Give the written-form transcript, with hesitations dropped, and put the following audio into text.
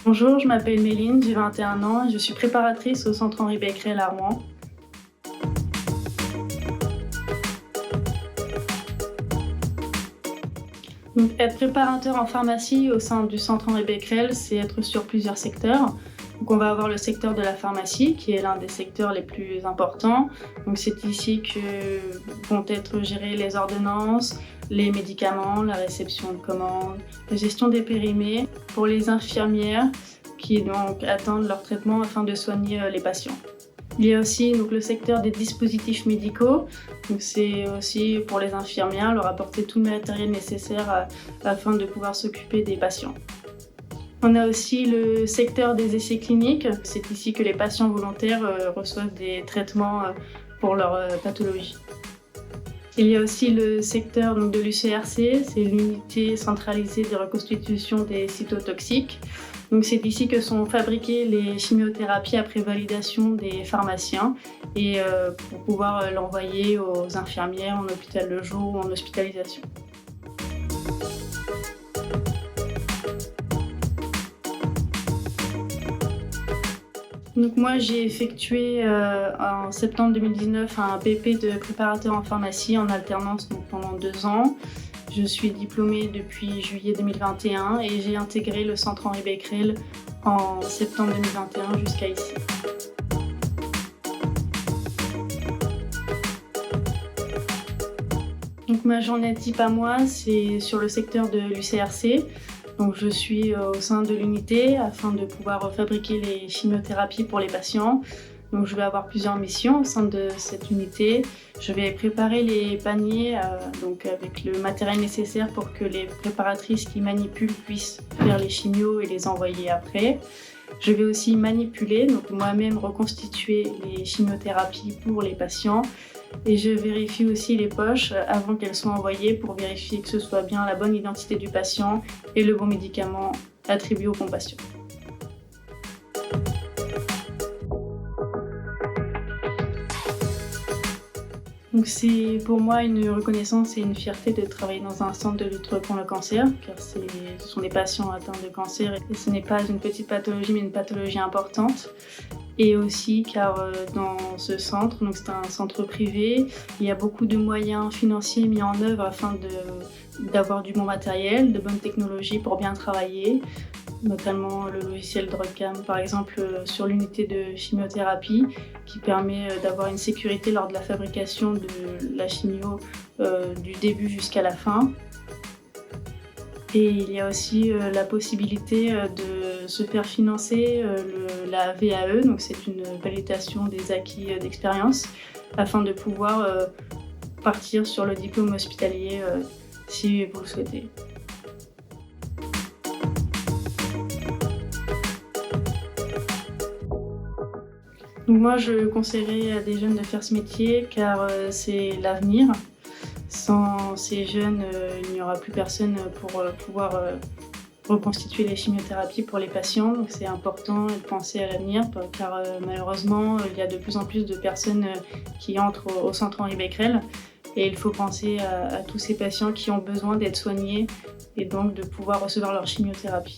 Bonjour, je m'appelle Méline, j'ai 21 ans et je suis préparatrice au centre Henri Becquerel à Rouen. Donc, être préparateur en pharmacie au sein du centre Henri Becquerel, c'est être sur plusieurs secteurs. Donc, on va avoir le secteur de la pharmacie, qui est l'un des secteurs les plus importants. Donc, c'est ici que vont être gérées les ordonnances, les médicaments, la réception de commandes, la gestion des périmés pour les infirmières qui donc attendent leur traitement afin de soigner les patients. Il y a aussi donc, le secteur des dispositifs médicaux. Donc, c'est aussi pour les infirmières leur apporter tout le matériel nécessaire afin de pouvoir s'occuper des patients. On a aussi le secteur des essais cliniques. C'est ici que les patients volontaires reçoivent des traitements pour leur pathologie. Il y a aussi le secteur donc, de l'UCRC, c'est l'unité centralisée de reconstitution des cytotoxiques. Donc, c'est ici que sont fabriquées les chimiothérapies après validation des pharmaciens et pour pouvoir l'envoyer aux infirmières en hôpital de jour ou en hospitalisation. Donc moi j'ai effectué en septembre 2019 un BP de préparateur en pharmacie en alternance donc pendant 2 ans. Je suis diplômée depuis juillet 2021 et j'ai intégré le centre Henri Becquerel en septembre 2021 jusqu'à ici. Donc ma journée type à moi, c'est sur le secteur de l'UCRC. Donc je suis au sein de l'unité afin de pouvoir fabriquer les chimiothérapies pour les patients. Donc je vais avoir plusieurs missions au sein de cette unité. Je vais préparer les paniers donc avec le matériel nécessaire pour que les préparatrices qui manipulent puissent faire les chimios et les envoyer après. Je vais aussi manipuler, donc moi-même reconstituer les chimiothérapies pour les patients. Et je vérifie aussi les poches avant qu'elles soient envoyées pour vérifier que ce soit bien la bonne identité du patient et le bon médicament attribué au bon patient. Donc c'est pour moi une reconnaissance et une fierté de travailler dans un centre de lutte contre le cancer, car ce sont des patients atteints de cancer et ce n'est pas une petite pathologie mais une pathologie importante. Et aussi car dans ce centre, donc c'est un centre privé, il y a beaucoup de moyens financiers mis en œuvre afin d'avoir du bon matériel, de bonnes technologies pour bien travailler, notamment le logiciel DrugCam par exemple sur l'unité de chimiothérapie qui permet d'avoir une sécurité lors de la fabrication de la chimio du début jusqu'à la fin. Et il y a aussi la possibilité de se faire financer la VAE, donc c'est une validation des acquis d'expérience, afin de pouvoir partir sur le diplôme hospitalier si vous le souhaitez. Donc moi je conseillerais à des jeunes de faire ce métier car c'est l'avenir. Sans ces jeunes, il n'y aura plus personne pour pouvoir reconstituer les chimiothérapies pour les patients. Donc c'est important de penser à l'avenir car malheureusement, il y a de plus en plus de personnes qui entrent au centre Henri Becquerel et il faut penser à tous ces patients qui ont besoin d'être soignés et donc de pouvoir recevoir leur chimiothérapie.